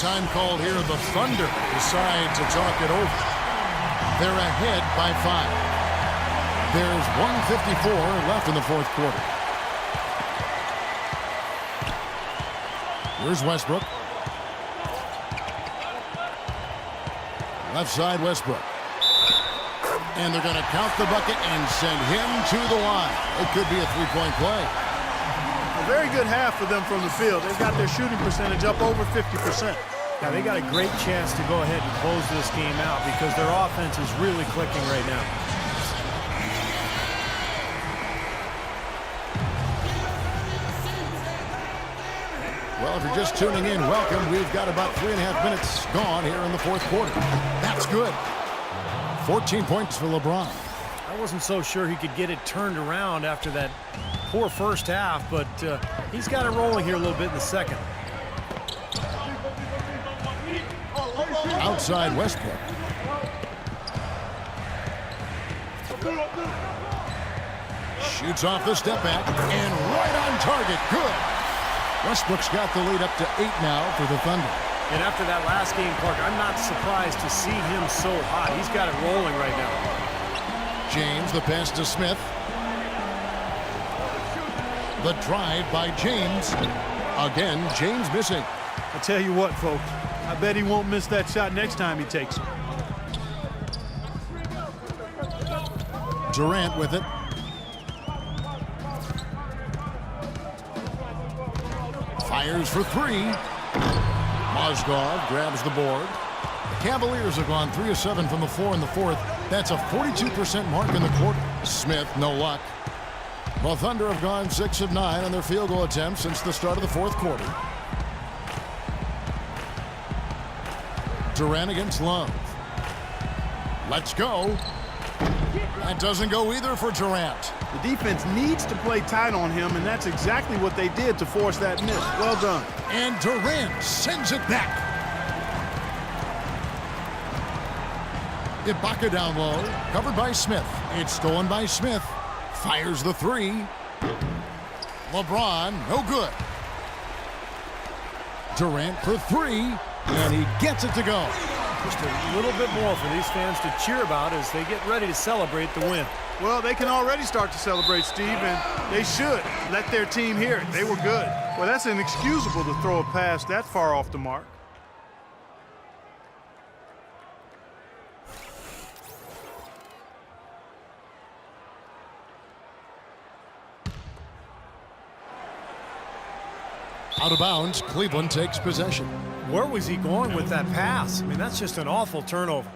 Time called here. The Thunder decide to talk it over. They're ahead by 5. There's 1:54 left in the fourth quarter. Here's Westbrook. Left side, Westbrook. And they're going to count the bucket and send him to the line. It could be a three-point play. A very good half for them from the field. They've got their shooting percentage up over 50%. Now, they got a great chance to go ahead and close this game out because their offense is really clicking right now. Well, if you're just tuning in, welcome. We've got about 3.5 minutes gone here in the fourth quarter. That's good. 14 points for LeBron. I wasn't so sure he could get it turned around after that poor first half, but he's got it rolling here a little bit in the second. Outside Westbrook. Shoots off the step back and right on target. Good. Westbrook's got the lead up to 8 now for the Thunder. And after that last game, Parker, I'm not surprised to see him so hot. He's got it rolling right now. James, the pass to Smith. The drive by James. Again, James missing. I tell you what, folks, I bet he won't miss that shot next time he takes it. Durant with it. Fires for 3. Mozgov grabs the board. The Cavaliers have gone 3 of 7 from the floor in the fourth. That's a 42% mark in the quarter. Smith, no luck. Well, Thunder have gone 6 of 9 on their field goal attempts since the start of the fourth quarter. Durant against Love. Let's go. That doesn't go either for Durant. The defense needs to play tight on him, and that's exactly what they did to force that miss. Well done. And Durant sends it back. Ibaka down low, covered by Smith. It's stolen by Smith. Fires the 3. LeBron, no good. Durant for 3, and he gets it to go. Just a little bit more for these fans to cheer about as they get ready to celebrate the win. Well, they can already start to celebrate, Steve, and they should let their team hear it. They were good. Well, that's inexcusable to throw a pass that far off the mark. Out of bounds, Cleveland takes possession. Where was he going with that pass? I mean, that's just an awful turnover.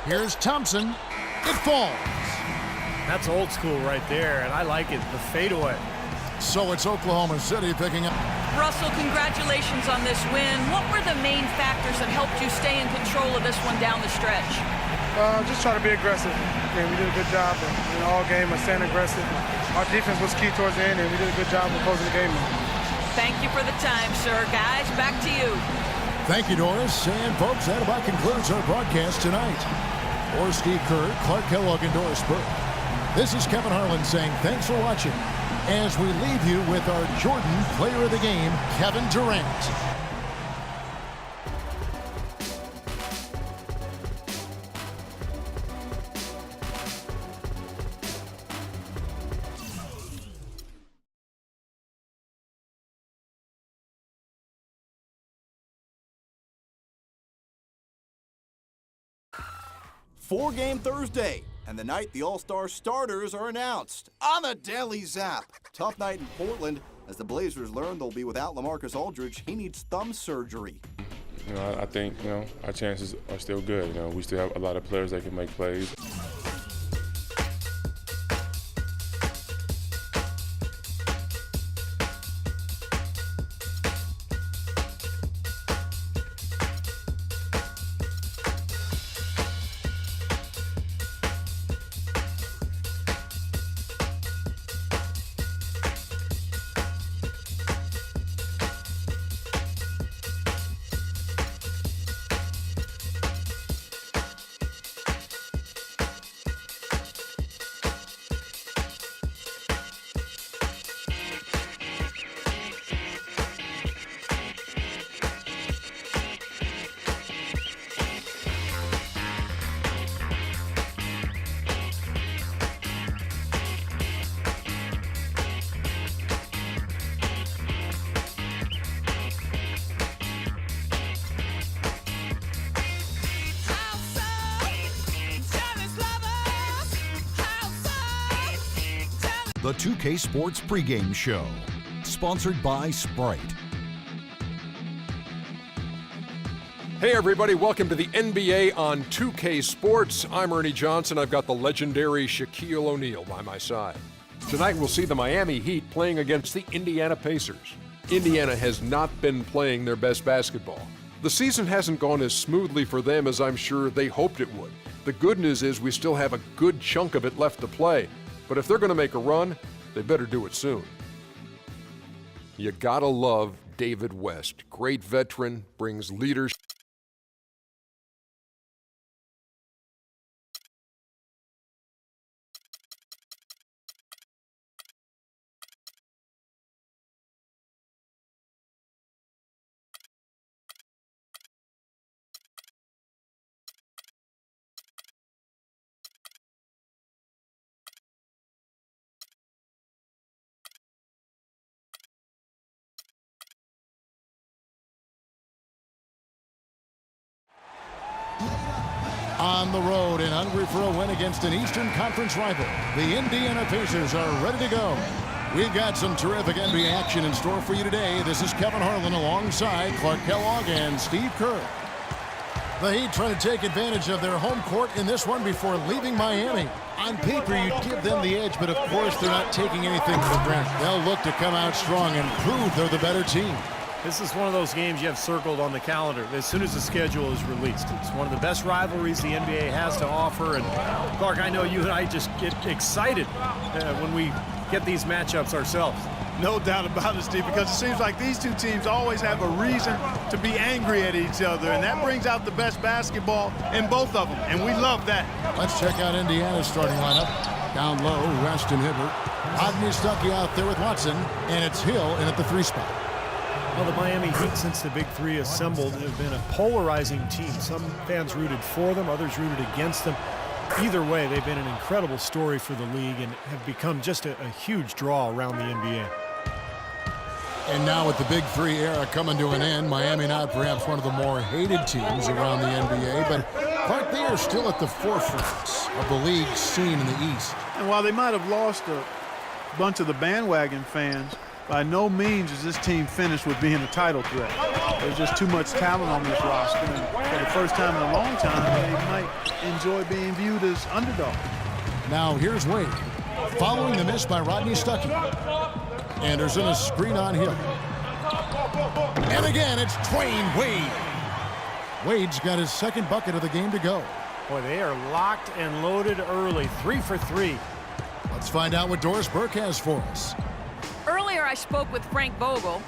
Here's Thompson. It falls. That's old school right there, and I like it, the fadeaway. So it's Oklahoma City picking up. Russell, congratulations on this win. What were the main factors that helped you stay in control of this one down the stretch? Just try to be aggressive. And we did a good job in all game of staying aggressive. Our defense was key towards the end, and we did a good job of closing the game. Thank you for the time, sir. Guys, back to you. Thank you, Doris. And folks, that about concludes our broadcast tonight. For Steve Kerr, Clark Kellogg, and Doris Burke, this is Kevin Harlan saying thanks for watching as we leave you with our Jordan Player of the Game, Kevin Durant. Four-game Thursday, and the night the All-Star starters are announced on the Daily Zap. Tough night in Portland as the Blazers learn they'll be without LaMarcus Aldridge. He needs thumb surgery. I think, our chances are still good. We still have a lot of players that can make plays. The 2K Sports pregame show, sponsored by Sprite. Hey everybody, welcome to the NBA on 2K Sports. I'm Ernie Johnson. I've got the legendary Shaquille O'Neal by my side. Tonight we'll see the Miami Heat playing against the Indiana Pacers. Indiana has not been playing their best basketball. The season hasn't gone as smoothly for them as I'm sure they hoped it would. The good news is we still have a good chunk of it left to play. But if they're going to make a run, they better do it soon. You gotta love David West. Great veteran, brings leadership. On the road and hungry for a win against an Eastern Conference rival, the Indiana Pacers are ready to go. We've got some terrific NBA action in store for you today. This is Kevin Harlan alongside Clark Kellogg and Steve Kerr. The Heat trying to take advantage of their home court in this one before leaving Miami. On paper, you'd give them the edge, but of course they're not taking anything for granted. They'll look to come out strong and prove they're the better team. This is one of those games you have circled on the calendar as soon as the schedule is released. It's one of the best rivalries the NBA has to offer. And Clark, I know you and I just get excited when we get these matchups ourselves. No doubt about it, Steve, because it seems like these two teams always have a reason to be angry at each other, and that brings out the best basketball in both of them, and we love that. Let's check out Indiana's starting lineup. Down low, West and Hibbert. Hodney Stuckey out there with Watson, and it's Hill in at the 3 spot. Well, the Miami Heat, since the Big Three assembled, have been a polarizing team. Some fans rooted for them, others rooted against them. Either way, they've been an incredible story for the league and have become just a huge draw around the NBA. And now with the Big Three era coming to an end, Miami not perhaps one of the more hated teams around the NBA, but Clark, they are still at the forefront of the league scene in the East. And while they might have lost a bunch of the bandwagon fans, by no means is this team finished with being a title threat. There's just too much talent on this roster. And for the first time in a long time, they might enjoy being viewed as underdogs. Now here's Wade. Following the miss by Rodney Stuckey. Anderson a screen on Hill. And again, it's Dwayne Wade. Wade's got his second bucket of the game to go. Boy, they are locked and loaded early. 3 for 3. Let's find out what Doris Burke has for us. Earlier, I spoke with Frank Vogel.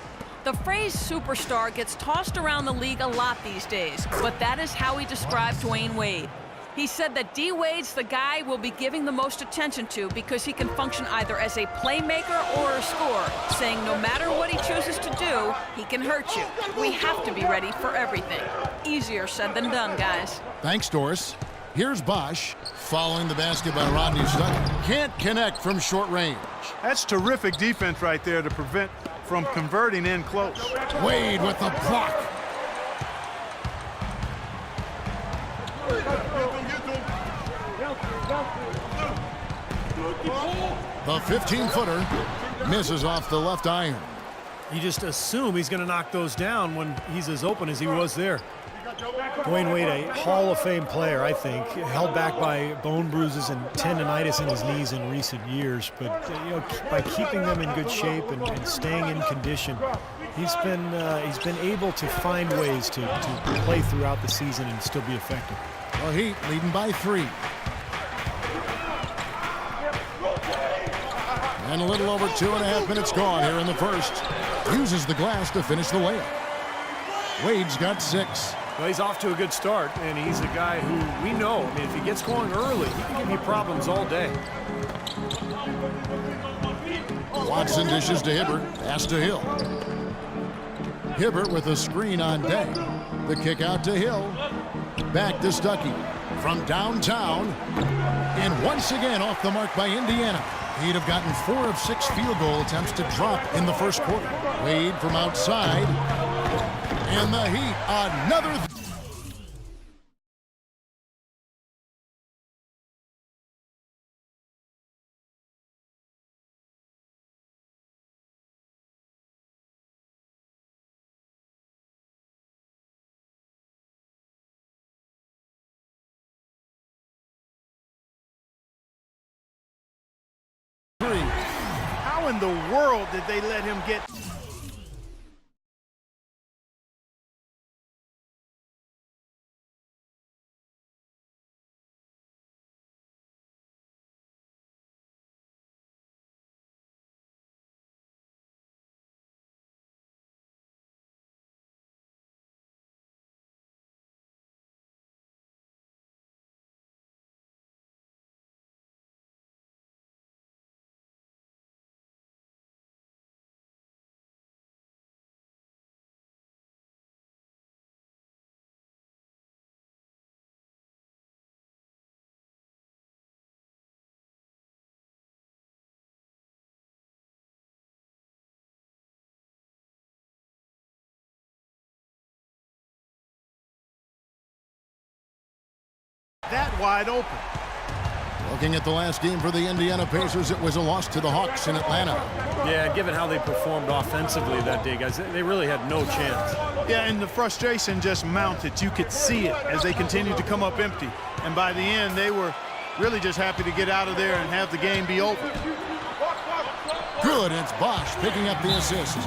The phrase superstar gets tossed around the league a lot these days, but that is how he described Dwayne Wade. He said that D. Wade's the guy we'll be giving the most attention to because he can function either as a playmaker or a scorer, saying no matter what he chooses to do, he can hurt you. We have to be ready for everything. Easier said than done, guys. Thanks, Doris. Here's Bosch following the basket by Rodney Stuckey. Can't connect from short range. That's terrific defense right there to prevent from converting in close. Wade with the block. The 15-footer misses off the left iron. You just assume he's going to knock those down when he's as open as he was there. Dwayne Wade, a Hall of Fame player, I think, held back by bone bruises and tendonitis in his knees in recent years. But by keeping them in good shape and staying in condition, he's been able to find ways to play throughout the season and still be effective. The Heat leading by 3. And a little over 2.5 minutes gone here in the first. Uses the glass to finish the layup. Wade's got 6. Well, he's off to a good start, and he's a guy who we know. I mean, if he gets going early, he can give you problems all day. Watson dishes to Hibbert. Pass to Hill. Hibbert with a screen on deck. The kick out to Hill. Back to Stuckey. From downtown. And once again off the mark by Indiana. He'd have gotten 4 of 6 field goal attempts to drop in the first quarter. Wade from outside. And the Heat, another. How in the world did they let him get? That wide open. Looking at the last game for the Indiana Pacers, it was a loss to the Hawks in Atlanta. Yeah, given how they performed offensively that day, guys, they really had no chance. Yeah, and the frustration just mounted. You could see it as they continued to come up empty. And by the end, they were really just happy to get out of there and have the game be over. Good, it's Bosch picking up the assist.